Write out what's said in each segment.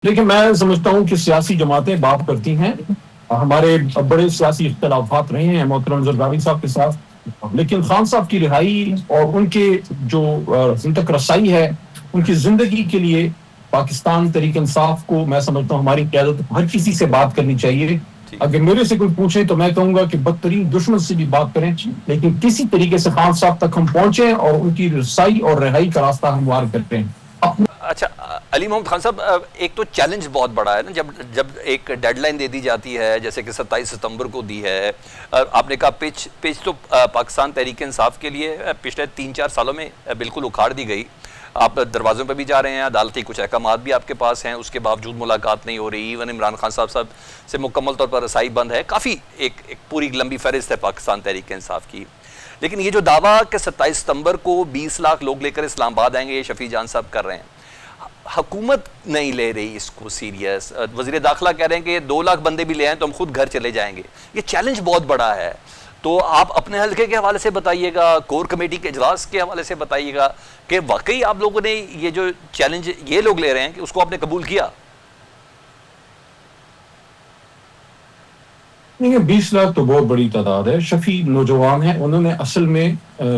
لیکن میں سمجھتا ہوں کہ سیاسی جماعتیں بات کرتی ہیں. ہمارے بڑے سیاسی اختلافات رہے ہیں محترم زرداری صاحب کے ساتھ, لیکن خان صاحب کی رہائی اور ان کے جو ان تک رسائی ہے, ان کی زندگی کے لیے پاکستان تحریک انصاف کو میں سمجھتا ہوں ہماری قیادت ہر کسی سے بات کرنی چاہیے. ٹھیک اگر میرے سے کوئی پوچھے تو میں کہوں گا کہ بدترین دشمن سے بھی بات کریں, لیکن کسی طریقے سے خان صاحب تک ہم پہنچیں اور ان کی رسائی اور رہائی کا راستہ ہموار کرتے ہیں. اچھا علی محمد خان صاحب, ایک تو چیلنج بہت بڑا ہے نا, جب ایک ڈیڈ لائن دے دی جاتی ہے جیسے کہ 27 ستمبر کو دی ہے. آپ نے کہا پچ تو پاکستان تحریک انصاف کے لیے پچھلے 3-4 سالوں میں بالکل اکھاڑ دی گئی. آپ دروازوں پہ بھی جا رہے ہیں, عدالتی کچھ احکامات بھی آپ کے پاس ہیں, اس کے باوجود ملاقات نہیں ہو رہی. ایون عمران خان صاحب سے مکمل طور پر رسائی بند ہے. کافی ایک پوری لمبی فہرست ہے پاکستان تحریک انصاف کی. لیکن یہ جو دعویٰ کہ 27 ستمبر کو 20 لاکھ لوگ لے کر اسلام آباد آئیں گے, یہ شفیع جان صاحب کر رہے ہیں, حکومت نہیں لے رہی اس کو سیریس. وزیر داخلہ کہہ رہے ہیں کہ 2 لاکھ بندے بھی لے آئیں تو ہم خود گھر چلے جائیں گے. یہ چیلنج بہت بڑا ہے. تو آپ اپنے حلقے کے حوالے سے بتائیے گا, کور کمیٹی کے اجلاس کے حوالے سے بتائیے گا کہ واقعی آپ لوگوں نے یہ جو چیلنج یہ لوگ لے رہے ہیں کہ اس کو آپ نے قبول کیا. 20 لاکھ تو بہت بڑی تعداد ہے. شفیع نوجوان ہیں, انہوں نے اصل میں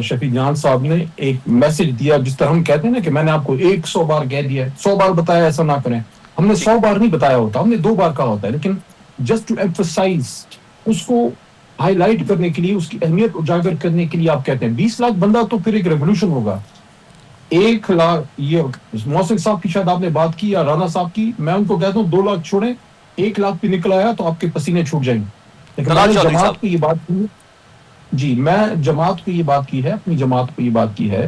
شفیع جان صاحب نے ایک میسج دیا, جس طرح ہم کہتے ہیں نا کہ میں نے آپ کو 100 بار کہہ دیا, 100 بار بتایا, ایسا نہ کریں. ہم نے ٹھیک 100 بار نہیں بتایا ہوتا, ہم نے 2 بار کہا ہوتا ہے, لیکن جسٹ ٹو ایمفسائز, اس کو ہائی لائٹ کرنے کے لیے, اس کی اہمیت اجاگر کرنے کے لیے آپ کہتے ہیں 20 لاکھ بندہ تو پھر ایک ریولوشن ہوگا. 1 لاکھ, یہ محسن صاحب کی شاید آپ نے بات کی یا رانا صاحب کی, میں ان کو کہتا ہوں 2 لاکھ چھوڑیں, 1 لاکھ پہ نکل آیا تو آپ کے پسینے چھوٹ جائیں گے. لیکن میں طلال نے چودھری صاحب. جماعت کو یہ بات کی, جی میں جماعت کو یہ بات کی ہے, اپنی جماعت کو یہ بات کی ہے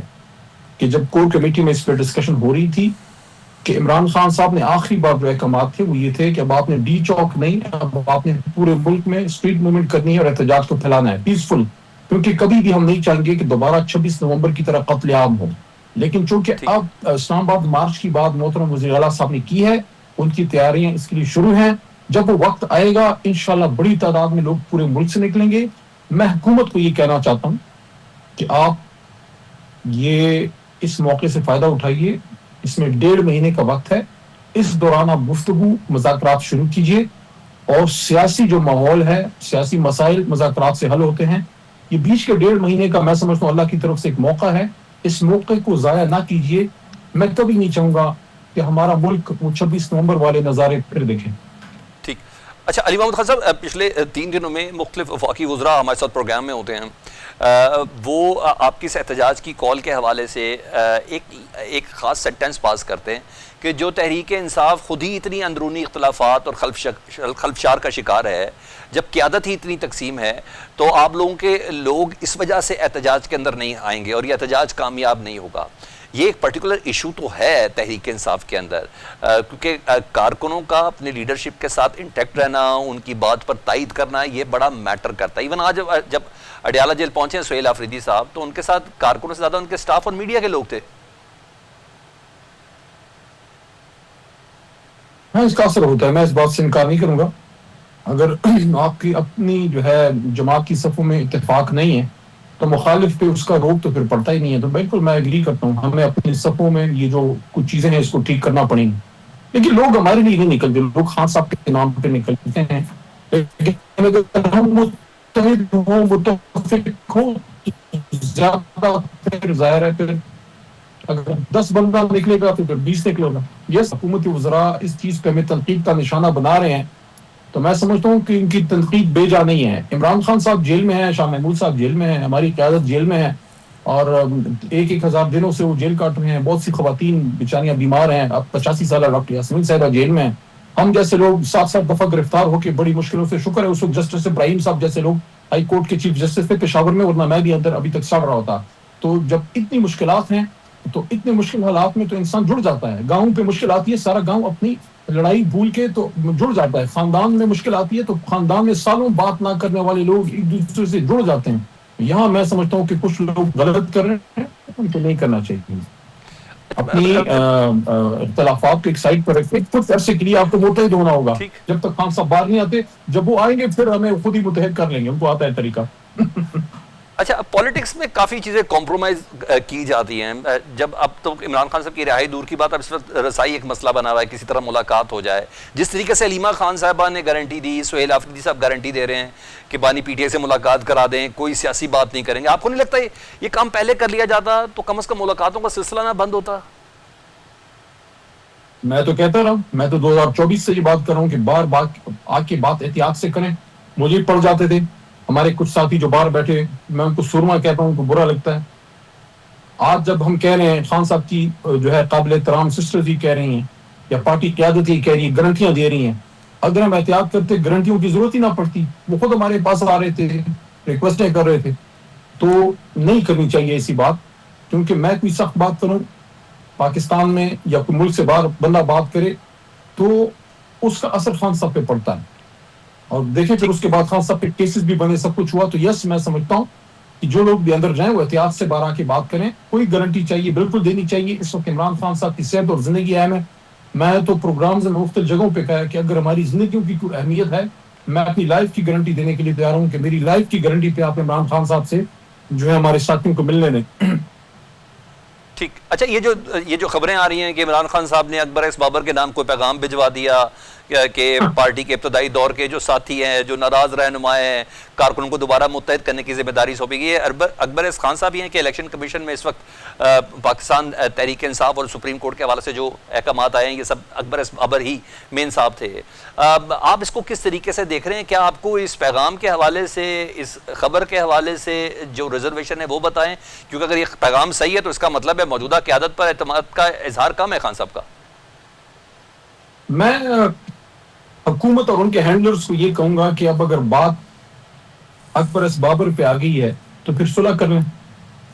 کہ جب کور کمیٹی میں اس پہ ڈسکشن ہو رہی تھی کہ عمران خان صاحب نے آخری بار جو احکامات تھے وہ یہ تھے کہ اب آپ نے ڈی چوک نہیں, اب آپ نے پورے ملک میں اسٹریٹ موومنٹ کرنی ہے اور احتجاج کو پھیلانا ہے پیسفل, کیونکہ کبھی بھی ہم نہیں چاہیں گے کہ دوبارہ 26 نومبر کی طرح قتل عام ہو. لیکن چونکہ ٹھیک اب اسلام آباد مارچ کی بات محترم وزیر اعلیٰ صاحب نے کی ہے, ان کی تیاریاں اس کے لیے شروع ہیں. جب وہ وقت آئے گا انشاءاللہ بڑی تعداد میں لوگ پورے ملک سے نکلیں گے. میں حکومت کو یہ کہنا چاہتا ہوں کہ آپ یہ اس موقع سے فائدہ اٹھائیے, اس میں 1.5 مہینے کا وقت ہے, اس دوران آپ گفتگو مذاکرات شروع کیجیے, اور سیاسی جو ماحول ہے, سیاسی مسائل مذاکرات سے حل ہوتے ہیں. یہ بیچ کے 1.5 مہینے کا میں سمجھتا ہوں اللہ کی طرف سے ایک موقع ہے, اس موقع کو ضائع نہ کیجیے. میں کبھی نہیں چاہوں گا کہ ہمارا ملک وہ 26 نومبر والے نظارے پھر دیکھیں. ٹھیک. اچھا علی محمد خان صاحب, پچھلے 3 دنوں میں مختلف وفاقی وزراء ہمارے ساتھ پروگرام میں ہوتے ہیں, وہ آپ کی اس احتجاج کی کال کے حوالے سے ایک خاص سینٹنس پاس کرتے ہیں کہ جو تحریک انصاف خود ہی اتنی اندرونی اختلافات اور خلفشار کا شکار ہے, جب قیادت ہی اتنی تقسیم ہے, تو آپ لوگوں کے لوگ اس وجہ سے احتجاج کے اندر نہیں آئیں گے اور یہ احتجاج کامیاب نہیں ہوگا. یہ ایک پرٹیکولر ایشو تو ہے تحریک انصاف کے اندر, کیونکہ کارکنوں کا اپنے لیڈرشپ کے ساتھ انٹیکٹ رہنا, ان کی بات پر تائید کرنا, یہ بڑا میٹر کرتا ہے. ایون آج جب اڈیالہ جیل پہنچے ہیں سہیل آفریدی صاحب, تو ان کے ساتھ کارکنوں سے زیادہ ان کے سٹاف اور میڈیا کے لوگ تھے. ہاں, اس کا اثر ہوتا ہے, میں اس بات سے انکار نہیں کروں گا. اگر آپ کی اپنی جو ہے جماعت کی صفوں میں اتفاق نہیں ہے تو مخالف پہ اس کا روک تو پھر پڑتا ہی نہیں ہے. تو بالکل میں ایگری کرتا ہوں, ہمیں اپنی صفوں میں یہ جو کچھ چیزیں ہیں اس کو ٹھیک کرنا پڑیں گی. لیکن لوگ ہمارے لیے نہیں نکلتے, لوگ خان صاحب کے نام پہ نکلتے ہیں. لیکن اگر ہم متحد ہوں, متفق ہوں, زیادہ پھر ظاہر ہے پھر اگر 10 بندہ نکلے گا تو پھر 20 نکلے گا. یس, حکومتی وزراء اس چیز پہ ہمیں تنقید کا نشانہ بنا رہے ہیں, تو میں سمجھتا ہوں کہ ان کی تنقید بے جا نہیں ہے. عمران خان صاحب جیل میں ہیں, شاہ محمود صاحب جیل میں ہیں, ہماری قیادت جیل میں ہے, اور 1,000 دنوں سے وہ جیل کاٹ رہے ہیں. بہت سی خواتین بیچاریاں بیمار ہیں. اب 85 سالہ ڈاکٹر یاسمین صاحبہ جیل میں ہیں. ہم جیسے لوگ 7 دفعہ گرفتار ہو کے بڑی مشکلوں سے, شکر ہے اس وقت جسٹس ابراہیم صاحب جیسے لوگ ہائی کورٹ کے چیف جسٹس تھے پشاور میں, ورنہ میں بھی اندر ابھی تک سڑ رہا ہوتا. تو جب اتنی مشکلات ہیں تو اتنے مشکل حالات میں تو انسان جڑ جاتا ہے. گاؤں پہ مشکل آتی ہے, سارا گاؤں اپنی لڑائی بھول کے تو جڑ جاتا ہے. خاندان میں مشکل آتی ہے تو خاندان میں سالوں بات نہ کرنے والے لوگ ایک دوسرے سے جڑ جاتے ہیں. یہاں میں سمجھتا ہوں کہ کچھ لوگ غلط کر رہے ہیں, ان کو نہیں کرنا چاہیے. اپنی اختلافات کو ایک سائڈ پر رکھتے, کچھ عرصے کے لیے آپ کو متحد ہونا ہوگا. ٹھیک. جب تک خان صاحب باہر نہیں آتے, جب وہ آئیں گے پھر ہمیں خود ہی متحد کر لیں گے, ان کو آتا ہے طریقہ. اچھا پالیٹکس میں کافی چیزیں کمپرومائز کی جاتی ہیں. جب اب تو عمران خان صاحب کی رہائی دور کی بات، اب اس وقت رسائی ایک مسئلہ بنا ہوا ہے، کسی طرح ملاقات ہو جائے. جس طریقے سے علیمہ خان صاحبہ نے گارنٹی دی، سہیل آفریدی صاحب گارنٹی دے رہے ہیں کہ بانی پی ٹی آئی سے ملاقات کرا دیں، کوئی سیاسی بات نہیں کریں گے، آپ کو نہیں لگتا یہ کام پہلے کر لیا جاتا تو کم از کم ملاقاتوں کا سلسلہ نہ بند ہوتا؟ میں تو کہتا رہا ہوں، میں تو 2024 سے یہ بات کر رہا ہوں کہ بار بار آ کے بات احتیاط سے کریں. مجھے پڑ جاتے تھے ہمارے کچھ ساتھی جو باہر بیٹھے، میں ان کو سرما کہتا ہوں، ان کو برا لگتا ہے. آج جب ہم کہہ رہے ہیں خان صاحب کی جو ہے قابل احترام سسٹرز ہی کہہ رہی ہیں یا پارٹی قیادت ہی کہہ رہی ہے، گارنٹیاں دے رہی ہیں، اگر ہم احتیاط کرتے گارنٹیوں کی ضرورت ہی نہ پڑتی. وہ خود ہمارے پاس آ رہے تھے، ریکویسٹیں کر رہے تھے. تو نہیں کرنی چاہیے ایسی بات، کیونکہ میں کوئی سخت بات کروں پاکستان میں یا کوئی ملک سے باہر بندہ بات کرے تو اس کا اثر خان صاحب پہ پڑتا ہے. اور دیکھیں پھر اس کے بعد خان صاحب پہ کیسز بھی بنے، سب کچھ ہوا. تو یس، میں سمجھتا ہوں کہ جو لوگ بھی اندر جائیں وہ احتیاط سے باہر آ کے بات کریں. کوئی گارنٹی چاہیے بالکل دینی چاہیے. اس وقت عمران خان صاحب کی صحت اور زندگی اہم ہے. میں تو پروگرامز میں مختلف جگہوں پہ کہا کہ اگر ہماری زندگیوں کی کوئی اہمیت ہے، میں اپنی لائف کی گارنٹی دینے کے لیے تیار ہوں کہ میری لائف کی گارنٹی پہ آپ عمران خان صاحب سے جو ہے ہمارے ساتھیوں کو ملنے دیں. ٹھیک. اچھا یہ جو خبریں آ رہی ہیں کہ عمران خان صاحب نے اکبر ایس بابر کے نام کوئی پیغام بھجوا دیا کہ پارٹی کے ابتدائی دور کے جو ساتھی ہیں، جو ناراض رہنما ہیں، کارکنوں کو دوبارہ متحد کرنے کی ذمہ داری سونپی گئی ہے. اکبر ایس خان صاحب ہی ہیں کہ الیکشن کمیشن میں اس وقت پاکستان تحریک انصاف اور سپریم کورٹ کے حوالے سے جو احکامات آئے ہیں یہ سب اکبر ایس بابر ہی مین صاحب تھے. آپ اس کو کس طریقے سے دیکھ رہے ہیں؟ کیا آپ کو اس پیغام کے حوالے سے، اس خبر کے حوالے سے جو ریزرویشن ہے وہ بتائیں؟ کیونکہ اگر یہ پیغام صحیح ہے تو اس کا مطلب ہے موجودہ قیادت پر اعتماد کا اظہار کم ہے خان صاحب کا. میں حکومت اور ان کے ہینڈلرز کو یہ کہوں گا کہ اب اگر بات اکبر ایس بابر پہ آ گئی ہے تو پھر صلح کر لیں.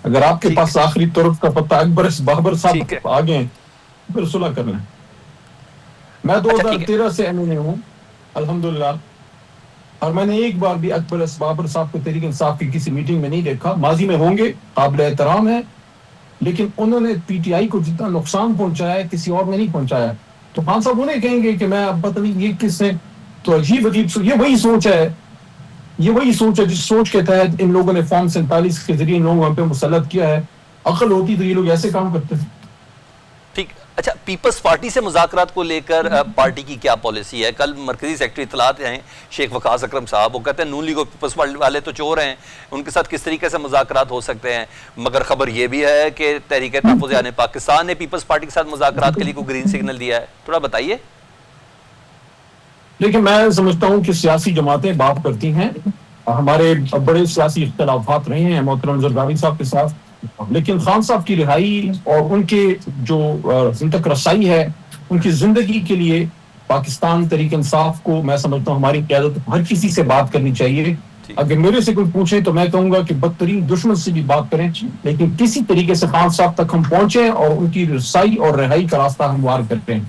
اگر آپ کے پاس آخری طرف کا پتہ اکبر ایس بابر صاحب آ گئے پھر صلح کر لیں. میں 2013 سے ایم ہوں الحمدللہ، اور میں نے ایک بار بھی اکبر ایس بابر صاحب کو تحریک انصاف کی کسی میٹنگ میں نہیں دیکھا. ماضی میں ہوں گے، قابل احترام ہے، لیکن انہوں نے پی ٹی آئی کو جتنا نقصان پہنچایا ہے کسی اور نے نہیں پہنچایا. تو خان صاحب انہیں کہیں گے کہ میں اب پتہ نہیں یہ کس نے. تو عجیب یہ وہی سوچ ہے، یہ وہی سوچ ہے جس سوچ کے تحت ان لوگوں نے فارم 47 کے ذریعے ان لوگوں پہ مسلط کیا ہے. عقل ہوتی تو یہ لوگ ایسے کام کرتے ہیں. ٹھیک. اچھا پیپلز پارٹی سے مذاکرات کو لے کر پارٹی کی کیا پالیسی ہے؟ کل مرکزی سیکرٹری اطلاعات ہیں شیخ وقاص اکرم صاحب، وہ کہتے ہیں نون لیگ اور پیپلز پارٹی والے تو چور ہیں، ان کے ساتھ کس طریقے سے مذاکرات ہو سکتے ہیں. مگر خبر یہ بھی ہے کہ تحریک تحفظ یعنی پاکستان نے پیپلز پارٹی کے ساتھ مذاکرات کے لیے کوئی گرین سگنل دیا ہے. تھوڑا بتائیے. لیکن میں سمجھتا ہوں کہ سیاسی جماعتیں بات کرتی ہیں. ہمارے بڑے سیاسی اختلافات رہے ہیں محترم زرداری صاحب کے ساتھ، لیکن خان صاحب کی رہائی اور ان کے جو ان تک رسائی ہے، ان کی زندگی کے لیے پاکستان تحریک انصاف کو میں سمجھتا ہوں ہماری قیادت ہر کسی سے بات کرنی چاہیے. اگر میرے سے کوئی پوچھے تو میں کہوں گا کہ بدترین دشمن سے بھی بات کریں، لیکن کسی طریقے سے خان صاحب تک ہم پہنچیں اور ان کی رسائی اور رہائی کا راستہ ہموار کرتے ہیں.